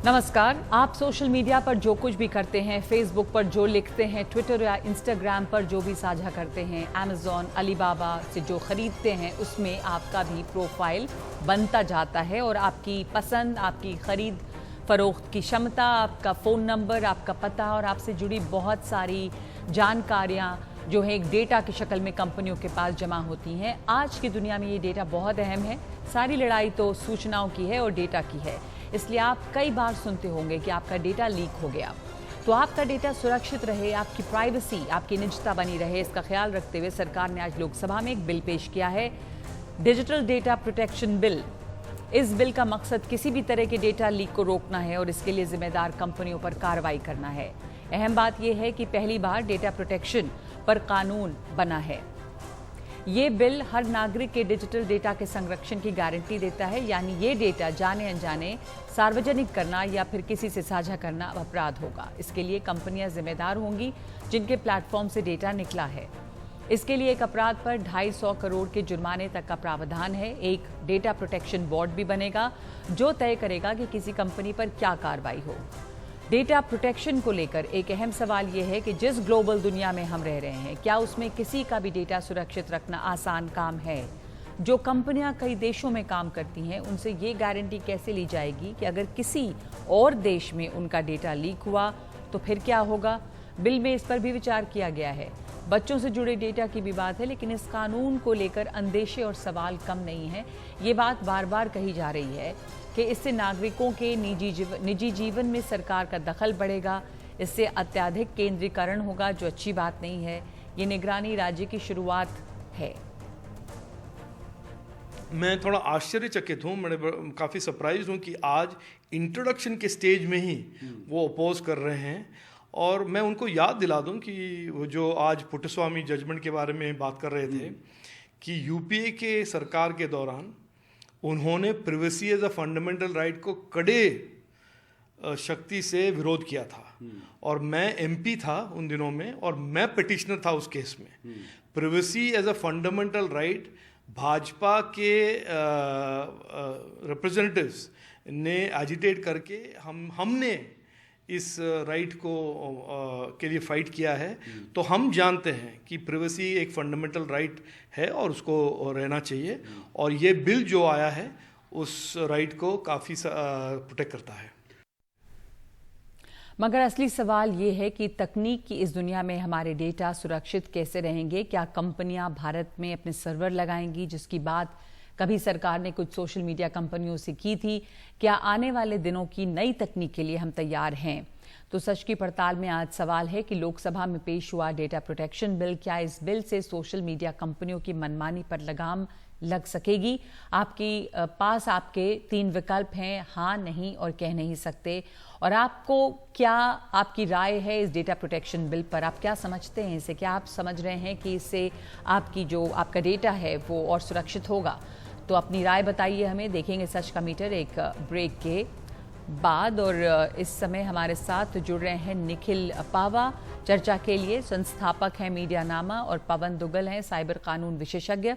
नमस्कार। आप social media पर जो कुछ भी करते हैं, फेसबुक पर जो लिखते हैं, ट्विटर या इंस्टाग्राम पर जो भी साझा करते हैं, अमेजॉन, अलीबाबा से जो खरीदते हैं, उसमें आपका भी प्रोफाइल बनता जाता है और आपकी पसंद, आपकी खरीद फरोख्त की क्षमता, आपका फ़ोन नंबर, आपका पता और आपसे जुड़ी बहुत सारी जानकारियाँ जो है एक डेटा की शक्ल में कंपनियों के पास जमा होती हैं। आज की दुनिया में ये डेटा बहुत अहम है। सारी लड़ाई तो सूचनाओं की है और डेटा की है, इसलिए आप कई बार सुनते होंगे कि आपका डेटा लीक हो गया। तो आपका डेटा सुरक्षित रहे, आपकी प्राइवेसी, आपकी निजता बनी रहे, इसका ख्याल रखते हुए सरकार ने आज लोकसभा में एक बिल पेश किया है, डिजिटल डेटा प्रोटेक्शन बिल। इस बिल का मकसद किसी भी तरह के डेटा लीक को रोकना है और इसके लिए जिम्मेदार कंपनियों पर कार्रवाई करना है। अहम बात यह है कि पहली बार डेटा प्रोटेक्शन पर कानून बना है। ये बिल हर नागरिक के डिजिटल डेटा के संरक्षण की गारंटी देता है, यानी ये डेटा जाने अनजाने सार्वजनिक करना या फिर किसी से साझा करना अपराध होगा। इसके लिए कंपनियां जिम्मेदार होंगी जिनके प्लेटफॉर्म से डेटा निकला है। इसके लिए एक अपराध पर 250 करोड़ के जुर्माने तक का प्रावधान है। एक डेटा प्रोटेक्शन बोर्ड भी बनेगा जो तय करेगा कि किसी कंपनी पर क्या कार्रवाई हो। डेटा प्रोटेक्शन को लेकर एक अहम सवाल यह है कि जिस ग्लोबल दुनिया में हम रह रहे हैं, क्या उसमें किसी का भी डेटा सुरक्षित रखना आसान काम है? जो कंपनियां कई देशों में काम करती हैं, उनसे ये गारंटी कैसे ली जाएगी कि अगर किसी और देश में उनका डेटा लीक हुआ तो फिर क्या होगा? बिल में इस पर भी विचार किया गया है। बच्चों से जुड़े डेटा की भी बात है, लेकिन इस कानून को लेकर अंदेशे और सवाल कम नहीं है। ये बात बार बार कही जा रही है कि इससे नागरिकों के निजी जीवन में सरकार का दखल बढ़ेगा, इससे अत्यधिक केंद्रीकरण होगा, जो अच्छी बात नहीं है। ये निगरानी राज्य की शुरुआत है। मैं थोड़ा आश्चर्यचकित हूँ, मैं काफ़ी सरप्राइज हूँ कि आज इंट्रोडक्शन के स्टेज में ही वो अपोज कर रहे हैं। और मैं उनको याद दिला दूं कि वो जो आज पुट्टस्वामी जजमेंट के बारे में बात कर रहे थे कि यूपीए के सरकार के दौरान उन्होंने privacy as a fundamental right को कड़े शक्ति से विरोध किया था। और मैं एमपी था उन दिनों में और मैं पिटिशनर था उस केस में। Privacy as a fundamental right Bhajpa के रिप्रेजेंटेटिव्स ने एजिटेट करके हमने इस राइट को के लिए फाइट किया है। तो हम जानते हैं कि प्रिवेसी एक फंडामेंटल राइट है और उसको रहना चाहिए, और ये बिल जो आया है उस राइट को काफ़ी प्रोटेक्ट करता है। मगर असली सवाल ये है कि तकनीक की इस दुनिया में हमारे डेटा सुरक्षित कैसे रहेंगे? क्या कंपनियां भारत में अपने सर्वर लगाएंगी, जिसकी बात कभी सरकार ने कुछ सोशल मीडिया कंपनियों से की थी? क्या आने वाले दिनों की नई तकनीक के लिए हम तैयार हैं? तो सच की पड़ताल में आज सवाल है कि लोकसभा में पेश हुआ डेटा प्रोटेक्शन बिल, क्या इस बिल से सोशल मीडिया कंपनियों की मनमानी पर लगाम लग सकेगी? आपकी पास आपके 3 विकल्प हैं, हाँ, नहीं और कह नहीं सकते। और आपको क्या आपकी राय है इस डेटा प्रोटेक्शन बिल पर? आप क्या समझते हैं इसे? क्या आप समझ रहे हैं कि इससे आपकी जो आपका डेटा है वो और सुरक्षित होगा? तो अपनी राय बताइए हमें। देखेंगे सच का मीटर एक ब्रेक के बाद। और इस समय हमारे साथ जुड़ रहे हैं निखिल पावा चर्चा के लिए। संस्थापक हैं मीडिया नामा, और पवन दुग्गल हैं साइबर कानून विशेषज्ञ।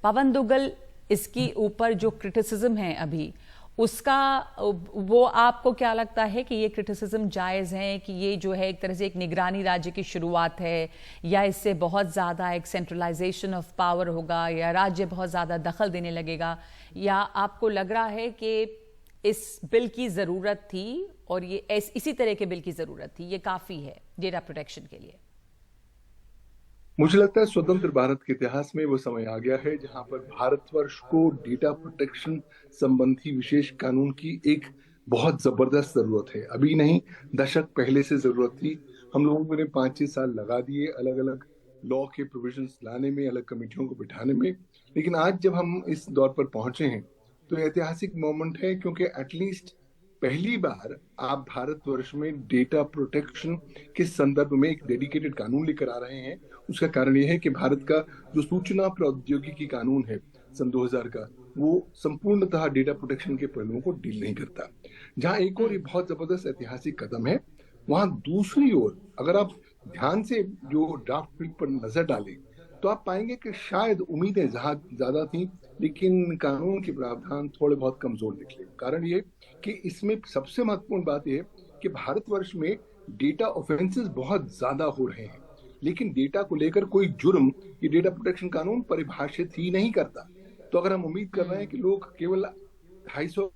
पवन दुग्गल, इसकी ऊपर जो क्रिटिसिज्म है अभी, उसका वो आपको क्या लगता है कि ये क्रिटिसिज्म जायज़ है कि ये जो है एक तरह से एक निगरानी राज्य की शुरुआत है, या इससे बहुत ज़्यादा एक सेंट्रलाइजेशन ऑफ पावर होगा, या राज्य बहुत ज़्यादा दखल देने लगेगा? या आपको लग रहा है कि इस बिल की ज़रूरत थी और ये इसी तरह के बिल की ज़रूरत थी, ये काफ़ी है डेटा प्रोटेक्शन के लिए? मुझे लगता है स्वतंत्र भारत के इतिहास में वो समय आ गया है जहां पर भारतवर्ष को डेटा प्रोटेक्शन संबंधी विशेष कानून की एक बहुत जबरदस्त जरूरत है। अभी नहीं, दशक पहले से जरूरत थी। हम लोगों ने 5-6 साल लगा दिए अलग अलग लॉ के प्रोविजंस लाने में, अलग कमेटियों को बिठाने में। लेकिन आज जब हम इस दौर पर पहुंचे हैं तो ऐतिहासिक मोमेंट है, क्योंकि एटलीस्ट पहली बार आप भारतवर्ष में डेटा प्रोटेक्शन के संदर्भ में एक डेडिकेटेड कानून लेकर आ रहे हैं। उसका कारण यह है कि भारत का जो सूचना प्रौद्योगिकी कानून है सन 2000 का, वो संपूर्णतः डेटा प्रोटेक्शन के पहलुओं को डील नहीं करता। जहां एक और ये बहुत जबरदस्त ऐतिहासिक कदम है, वहां दूसरी ओर अगर आप ध्यान से जो ड्राफ्ट बिल पर नजर डालें तो आप पाएंगे कि शायद उम्मीदें ज्यादा थी, लेकिन कानून के प्रावधान थोड़े बहुत कमजोर निकले। कारण ये कि इसमें सबसे महत्वपूर्ण बात यह कि भारतवर्ष में डेटा ऑफेंसेस बहुत ज्यादा हो रहे हैं, लेकिन डेटा को लेकर कोई जुर्म ये डेटा प्रोटेक्शन कानून परिभाषित ही नहीं करता। तो अगर हम उम्मीद कर रहे हैं कि लोग केवल 250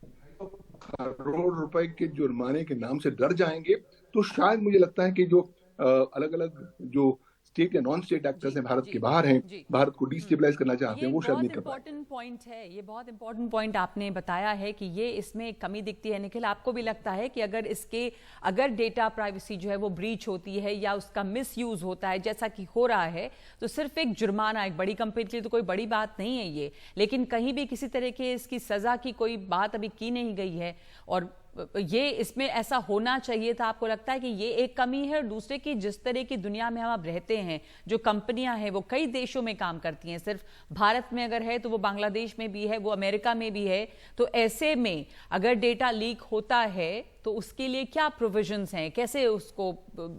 करोड़ रुपए के जुर्माने के नाम से डर जाएंगे, तो शायद मुझे लगता है कि जो अलग अलग जो स्टेट या नॉन स्टेट एक्टर्स हैं भारत के बाहर हैं, भारत को डिस्टेबलाइज करना चाहते हैं, वो शायद नहीं कर पाए। इम्पोर्टेंट पॉइंट है, ये बहुत इंपॉर्टेंट पॉइंट आपने बताया है कि ये इसमें कमी दिखती है। निखिल, आपको भी लगता है कि अगर डेटा प्राइवेसी जो है वो ब्रीच होती है या उसका मिसयूज होता है जैसा कि हो रहा है, तो सिर्फ एक जुर्माना एक बड़ी कंपनी के लिए तो कोई बड़ी बात नहीं है ये, लेकिन कहीं भी किसी तरह के इसकी सजा की कोई बात अभी की नहीं गई है, और ये इसमें ऐसा होना चाहिए था। आपको लगता है कि ये एक कमी है? और दूसरे की जिस तरह की दुनिया में हम अब रहते हैं, जो कंपनियां हैं वो कई देशों में काम करती हैं, सिर्फ भारत में अगर है तो वो बांग्लादेश में भी है, वो अमेरिका में भी है, तो ऐसे में अगर डेटा लीक होता है तो उसके लिए क्या प्रोविजंस हैं, कैसे उसको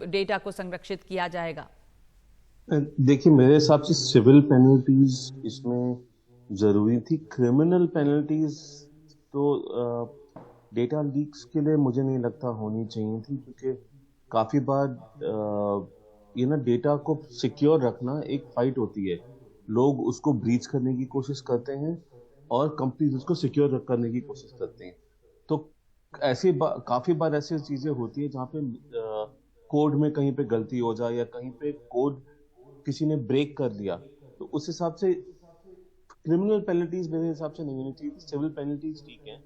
डेटा को संरक्षित किया जाएगा? देखिए, मेरे हिसाब से सिविल पेनल्टीज इसमें जरूरी थी। क्रिमिनल पेनल्टीज तो डेटा लीक्स के लिए मुझे नहीं लगता होनी चाहिए थी, क्योंकि काफ़ी बार ये ना डेटा को सिक्योर रखना एक फाइट होती है। लोग उसको ब्रीच करने की कोशिश करते हैं और कंपनीज उसको सिक्योर करने की कोशिश करते हैं। तो काफ़ी बार ऐसी चीज़ें होती है जहाँ पे कोड में कहीं पे गलती हो जाए या कहीं पे कोड किसी ने ब्रेक कर दिया, तो उस हिसाब से क्रिमिनल पेनल्टीज मेरे हिसाब से नहीं होनी चाहिए। सिविल पेनल्टीज ठीक है,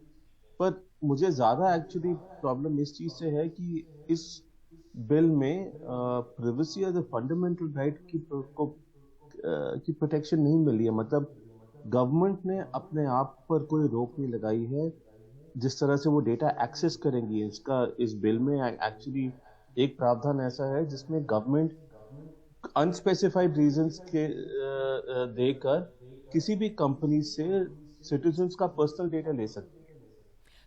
पर मुझे ज्यादा एक्चुअली प्रॉब्लम इस चीज से है कि इस बिल में privacy as a fundamental right की प्रोटेक्शन नहीं मिली है। मतलब गवर्नमेंट ने अपने आप पर कोई रोक नहीं लगाई है जिस तरह से वो डेटा एक्सेस करेंगी। इस बिल में एक्चुअली एक प्रावधान ऐसा है जिसमें गवर्नमेंट अनस्पेसिफाइड रीजंस के देकर किसी भी कंपनी से सिटीजन्स का पर्सनल डेटा ले सकती है।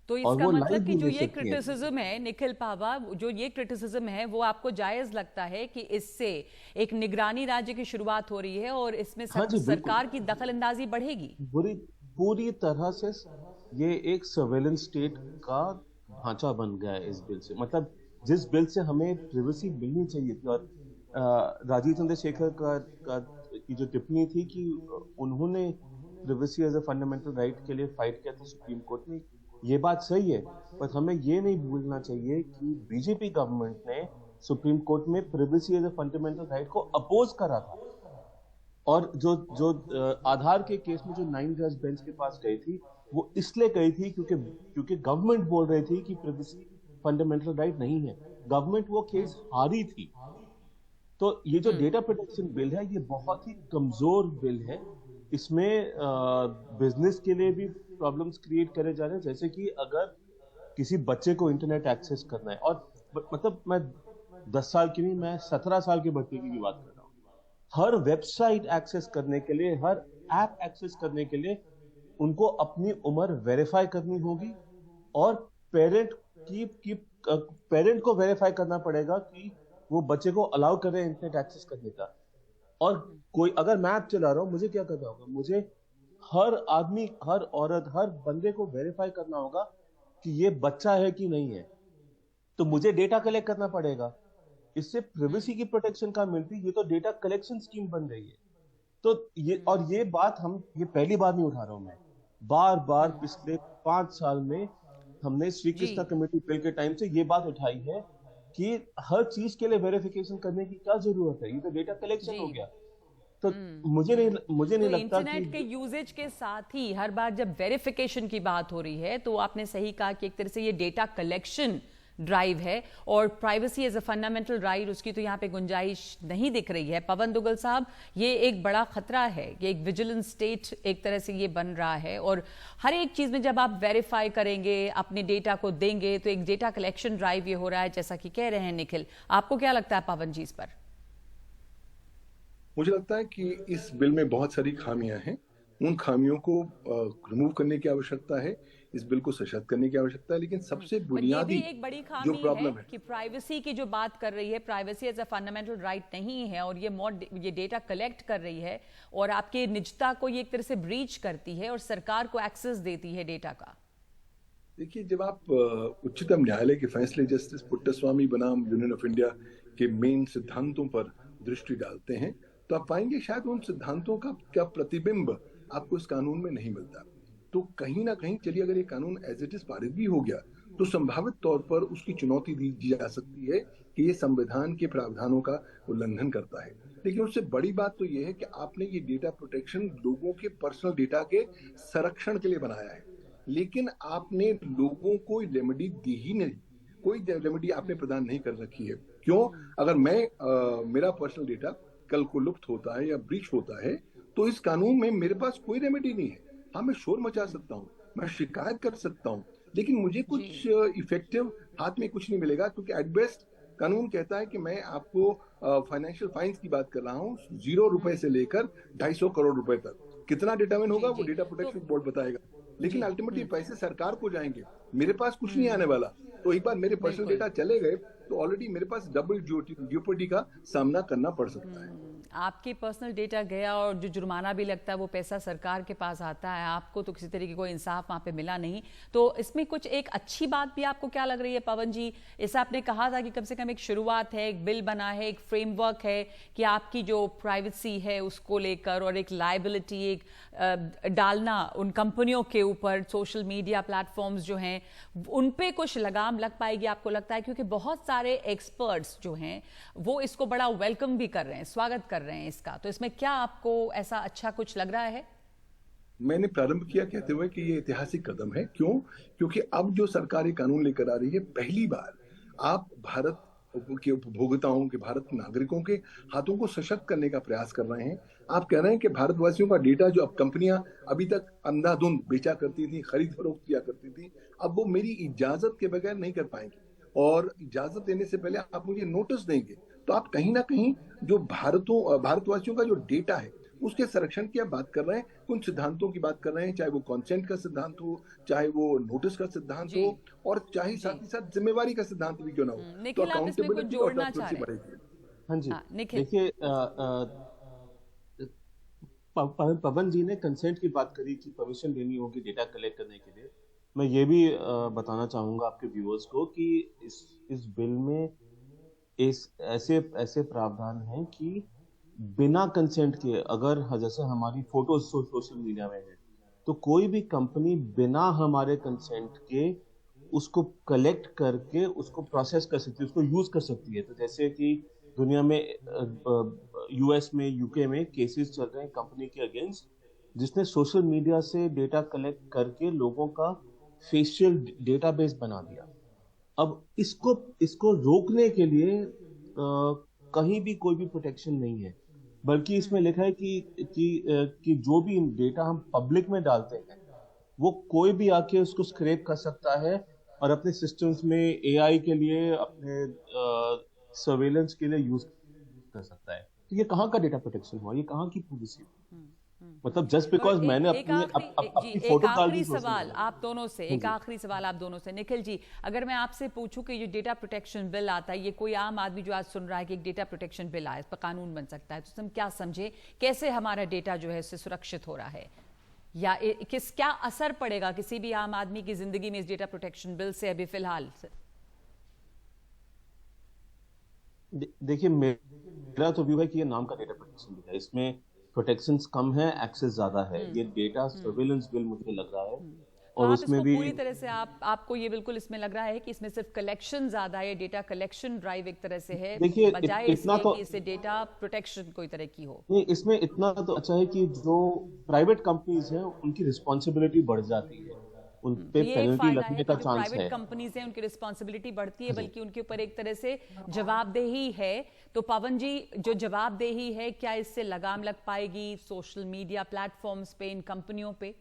तो इसका मतलब कि जो ये क्रिटिसिज्म है निखिल पावा, जो ये क्रिटिसिज्म है वो आपको जायज लगता है कि इससे एक निगरानी राज्य की शुरुआत हो रही है और इसमें सरकार की दखलंदाजी बढ़ेगी? पूरी तरह से ये एक सर्वेलेंस स्टेट का ढांचा बन गया है इस बिल से। मतलब जिस बिल से हमें प्राइवेसी मिलनी चाहिए थी, और राजीव चंद्रशेखर की जो टिप्पणी थी कि उन्होंने privacy as a fundamental right के लिए फाइट किया था सुप्रीम कोर्ट में, ये बात सही है, पर हमें ये नहीं भूलना चाहिए कि बीजेपी गवर्नमेंट ने सुप्रीम कोर्ट में privacy as a fundamental right को अपोज करा था। और जो आधार के केस में जो 9 जज बेंच के पास गई थी, वो इसलिए गई थी क्योंकि गवर्नमेंट बोल रही थी कि प्राइवेसी फंडामेंटल राइट नहीं है। गवर्नमेंट वो केस हारी थी। तो ये जो डेटा प्रोटेक्शन बिल है, ये बहुत ही कमजोर बिल है। इसमें बिजनेस के लिए भी प्रॉब्लम्स क्रिएट करे जा रहे हैं, जैसे कि अगर किसी बच्चे को इंटरनेट एक्सेस करना है, और मतलब मैं 10 साल की नहीं, मैं 17 साल के बच्चे की भी बात कर रहा हूँ। हर वेबसाइट एक्सेस करने के लिए, हर ऐप एक्सेस करने के लिए उनको अपनी उम्र वेरीफाई करनी होगी, और पेरेंट को वेरीफाई करना पड़ेगा कि वो बच्चे को अलाउ कर रहे हैं इंटरनेट एक्सेस करने का। और कोई अगर मैं ऐप चला रहा हूँ, मुझे क्या करना होगा? मुझे हर आदमी, हर औरत, हर बंदे को वेरीफाई करना होगा कि ये बच्चा है कि नहीं है। तो मुझे डेटा कलेक्ट करना पड़ेगा। इससे प्राइवेसी की प्रोटेक्शन कहाँ मिलती? ये तो डेटा कलेक्शन स्कीम बन रही है। तो ये बात ये पहली बार नहीं उठा रहा हूं मैं, बार पिछले 5 साल में हमने श्री कृष्णा कमेटी बिल के टाइम से ये बात उठाई है कि हर चीज के लिए वेरिफिकेशन करने की क्या जरूरत है? ये तो डेटा कलेक्शन हो गया। तो मुझे नहीं लगता इंटरनेट के यूजेज के साथ ही हर बार जब वेरिफिकेशन की बात हो रही है, तो आपने सही कहा कि एक तरह से ये डेटा कलेक्शन ड्राइव है, और privacy as a fundamental right उसकी तो यहाँ पे गुंजाइश नहीं दिख रही है। पवन दुग्गल साहब, ये एक बड़ा खतरा है, ये एक विजिलेंस स्टेट एक तरह से ये बन रहा है, और हर एक चीज में जब आप वेरीफाई करेंगे, अपने डेटा को देंगे, तो एक डेटा कलेक्शन ड्राइव ये हो रहा है, जैसा कि कह रहे हैं निखिल। आपको क्या लगता है पवन जी इस पर? मुझे लगता है कि इस बिल में बहुत सारी खामियां हैं। उन खामियों को रिमूव करने की आवश्यकता है। इस बिल को सशक्त करने की आवश्यकता है, लेकिन सबसे पर ये बुनियादी भी एक बड़ी जो खामी है प्रॉब्लम है कि प्राइवेसी की जो बात कर रही है, privacy as a fundamental right नहीं है और ये डेटा कलेक्ट कर रही है और आपकी निजता को ये एक तरह से ब्रीच करती है और सरकार को एक्सेस देती है डेटा का। देखिए, जब आप उच्चतम न्यायालय के फैसले जस्टिस पुट्टास्वामी बनाम यूनियन ऑफ इंडिया के मेन सिद्धांतों पर दृष्टि डालते हैं, तो आप पाएंगे शायद उन सिद्धांतों का प्रतिबिंब आपको इस कानून में नहीं मिलता। तो कहीं ना कहीं चलिए, अगर ये कानून एज इट इज पारित भी हो गया, तो संभावित तौर पर उसकी चुनौती दी जा सकती है कि ये संविधान के प्रावधानों का उल्लंघन करता है। लेकिन उससे बड़ी बात तो ये है कि आपने ये डेटा प्रोटेक्शन लोगों के पर्सनल डेटा के संरक्षण के लिए बनाया है, लेकिन आपने लोगों को रेमेडी दी ही नहीं, कोई रेमेडी आपने प्रदान नहीं कर रखी है। क्यों? अगर मेरा पर्सनल डेटा कल को लुप्त होता है या ब्रीच होता है, तो इस कानून में मेरे पास कोई रेमेडी नहीं है। हाँ, मैं शोर मचा सकता हूँ, मैं शिकायत कर सकता हूँ, लेकिन मुझे कुछ इफेक्टिव हाथ में कुछ नहीं मिलेगा, क्योंकि एट बेस्ट कानून कहता है कि मैं आपको फाइनेंशियल फाइन्स की बात कर रहा हूँ, 0 रुपए से लेकर 250 करोड़ रुपए तक। कितना डिटरमिन होगा वो डेटा प्रोटेक्शन बोर्ड बताएगा, लेकिन अल्टीमेटली पैसे सरकार को जाएंगे, मेरे पास कुछ नहीं आने वाला। तो एक बार मेरे पर्सनल डेटा चले गए तो ऑलरेडी मेरे पास डबल ड्यूटी का सामना करना पड़ सकता है। आपके पर्सनल डेटा गया और जो जुर्माना भी लगता है वो पैसा सरकार के पास आता है, आपको तो किसी तरीके को इंसाफ वहां पे मिला नहीं। तो इसमें कुछ एक अच्छी बात भी आपको क्या लग रही है पवन जी? ऐसा आपने कहा था कि कम से कम एक शुरुआत है, एक बिल बना है, एक फ्रेमवर्क है कि आपकी जो प्राइवेसी है उसको लेकर और एक लायबिलिटी एक डालना उन कंपनियों के ऊपर, सोशल मीडिया प्लेटफॉर्म्स जो हैं उन पे कुछ लगाम लग पाएगी आपको लगता है? क्योंकि बहुत सारे एक्सपर्ट्स जो हैं वो इसको बड़ा वेलकम भी कर रहे हैं, स्वागत कर रहे हैं इसका। तो इसमें क्या आपको ऐसा अच्छा कुछ लग रहा है? मैंने प्रारंभ किया कहते हुए कि ये ऐतिहासिक कदम है। क्यों? क्योंकि अब जो सरकार ये कानून लेकर आ रही है, पहली बार आप भारत के उपभोक्ताओं के, भारत के नागरिकों के हाथों को सशक्त करने का प्रयास कर रहे हैं। आप कह रहे हैं कि भारतवासियों का डेटा जो अब कंपनियां अभी तक अंधाधुंध बेचा करती थी, खरीद फरोख्त किया करती थी, अब वो मेरी इजाजत के बगैर नहीं कर पाएंगे, और इजाजत देने से पहले आप मुझे नोटिस देंगे। तो आप कहीं ना कहीं जो भारतवासियों का जो डेटा है उसके संरक्षण की आप बात कर रहे हैं, कुछ सिद्धांतों की बात कर रहे हैं, चाहे वो कंसेंट का सिद्धांत हो, चाहे वो नोटिस का सिद्धांत हो, और चाहे साथ ही साथ जिम्मेवारी का सिद्धांत भी क्यों ना हो। तो अकाउंटेबिलिटी और ट्रांसपेरेंसी बढ़ेगी। हाँ जी, देखिए पवन जी ने कंसेंट की बात करी कि परमिशन लेनी होगी डेटा कलेक्ट करने के लिए। मैं ये भी बताना चाहूंगा आपके व्यूअर्स को कि इस बिल में ऐसे प्रावधान हैं कि बिना कंसेंट के, अगर जैसे हमारी फोटो सोशल मीडिया में है, तो कोई भी कंपनी बिना हमारे कंसेंट के उसको कलेक्ट करके उसको प्रोसेस कर सकती है, उसको यूज कर सकती है। तो जैसे कि दुनिया में यूएस में, यूके में केसेस चल रहे हैं कंपनी के अगेंस्ट, जिसने सोशल मीडिया से डेटा कलेक्ट करके लोगों का फेशियल डेटाबेस बना दिया। अब इसको रोकने के लिए कहीं भी कोई भी प्रोटेक्शन नहीं है, बल्कि इसमें लिखा है कि जो भी डेटा हम पब्लिक में डालते हैं वो कोई भी आके उसको स्क्रैप कर सकता है और अपने सिस्टम्स में एआई के लिए, अपने सर्वेलेंस के लिए यूज कर सकता है। तो ये कहाँ का डेटा प्रोटेक्शन हुआ? ये कहाँ की पॉलिसी? मतलब जस्ट बिकॉज मैंने अपनी फोटो डाल दी। सवाल आप दोनों से, एक आखिरी सवाल आप दोनों से। निखिल जी, अगर मैं आपसे पूछूं कि ये डेटा प्रोटेक्शन बिल आता है, ये कोई आम आदमी जो आज सुन रहा है कि एक डेटा प्रोटेक्शन बिल आया, इस पर कानून बन सकता है, तो हम क्या समझे, कैसे हमारा डेटा जो है इससे सुरक्षित हो रहा है, या क्या असर पड़ेगा किसी भी आम आदमी की जिंदगी में इस डेटा प्रोटेक्शन बिल से अभी फिलहाल? देखिए, मेरा तो व्यू है कि ये नाम का डेटा प्रोटेक्शन बिल है, इसमें प्रोटेक्शंस कम है, एक्सेस ज्यादा है। ये डेटा सर्वेलेंस बिल मुझे लग रहा है, और तो उसमें भी पूरी तरह से आपको ये बिल्कुल इसमें लग रहा है कि इसमें सिर्फ कलेक्शन ज्यादा है, डेटा कलेक्शन ड्राइव एक तरह से है, देखिए बजाय इतना तो कि इससे डेटा प्रोटेक्शन कोई तरह की हो। नहीं, इसमें इतना तो अच्छा है कि जो प्राइवेट कंपनीज हैं उनकी रिस्पॉन्सिबिलिटी बढ़ जाती है, उन पे पेनल्टी लगने का चांस है। प्राइवेट कंपनीज हैं उनकी रिस्पॉन्सिबिलिटी बढ़ती है, बल्कि उनके ऊपर एक तरह से जवाबदेही है। तो पवन जी, जो जवाबदेही है, क्या इससे लगाम लग पाएगी सोशल मीडिया प्लेटफॉर्म्स पे, इन कंपनियों पे?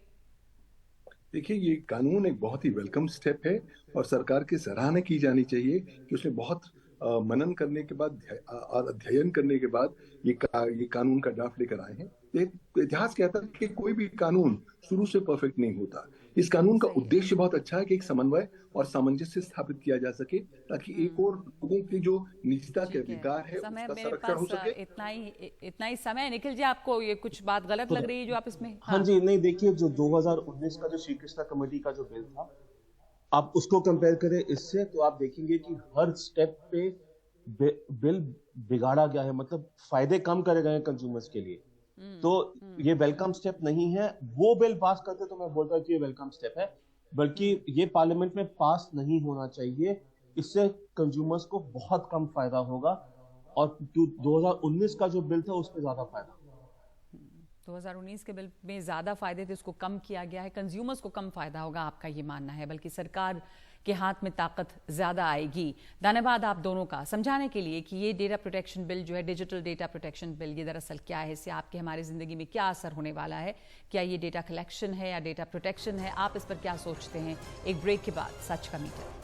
देखिए, ये कानून एक बहुत ही वेलकम स्टेप है और सरकार की सराहना की जानी चाहिए कि उसने बहुत मनन करने के बाद और अध्ययन करने के बाद ये कानून का ड्राफ्ट लेकर आए हैं। इतिहास कहता है कि कोई भी कानून शुरू से परफेक्ट नहीं होता, इस कानून का उद्देश्य बहुत अच्छा है कि एक समन्वय और सामंजस्य स्थापित किया जा सके, ताकि एक और लोगों की जो निजता के अधिकार है उसका संरक्षण हो सके। इतना ही समय। निखिल जी, आपको ये कुछ बात गलत लग रही है जो आप इसमें? हाँ जी, नहीं देखिए, जो 2019 का जो श्री कृष्णा कमेटी का जो बिल था, आप उसको कंपेयर करें इससे, तो आप देखेंगे कि हर स्टेप पे बिल बिगाड़ा गया है, मतलब फायदे कम करे गए हैं कंज्यूमर्स के लिए। तो ये वेलकम स्टेप नहीं है। वो बिल पास करते तो मैं बोलता कि ये वेलकम स्टेप है, बल्कि ये पार्लियामेंट में पास नहीं होना चाहिए। इससे कंज्यूमर्स को बहुत कम फायदा होगा, और 2019 का जो बिल था उसमें ज्यादा फायदा। 2019 के बिल में ज्यादा फायदे थे, उसको कम किया गया है, कंज्यूमर्स को कम फायदा होगा, आपका ये मानना है, बल्कि सरकार के हाथ में ताकत ज्यादा आएगी। धन्यवाद आप दोनों का समझाने के लिए कि ये डेटा प्रोटेक्शन बिल जो है, डिजिटल डेटा प्रोटेक्शन बिल, ये दरअसल क्या है, इससे आपके हमारी जिंदगी में क्या असर होने वाला है, क्या ये डेटा कलेक्शन है या डेटा प्रोटेक्शन है, आप इस पर क्या सोचते हैं। एक ब्रेक के बाद सच का मीटर।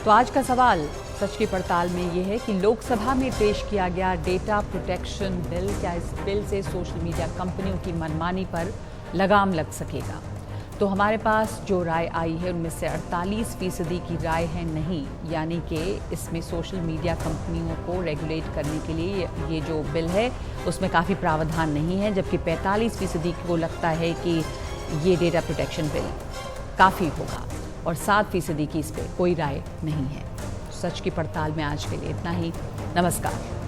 तो आज का सवाल सच की पड़ताल में ये है कि लोकसभा में पेश किया गया डेटा प्रोटेक्शन बिल, क्या इस बिल से सोशल मीडिया कंपनियों की मनमानी पर लगाम लग सकेगा। तो हमारे पास जो राय आई है उनमें से 48% की राय है नहीं, यानी कि इसमें सोशल मीडिया कंपनियों को रेगुलेट करने के लिए ये जो बिल है उसमें काफ़ी प्रावधान नहीं है, जबकि 45% को लगता है कि ये डेटा प्रोटेक्शन बिल काफ़ी होगा, और 7% की इस पर कोई राय नहीं है। सच की पड़ताल में आज के लिए इतना ही। नमस्कार।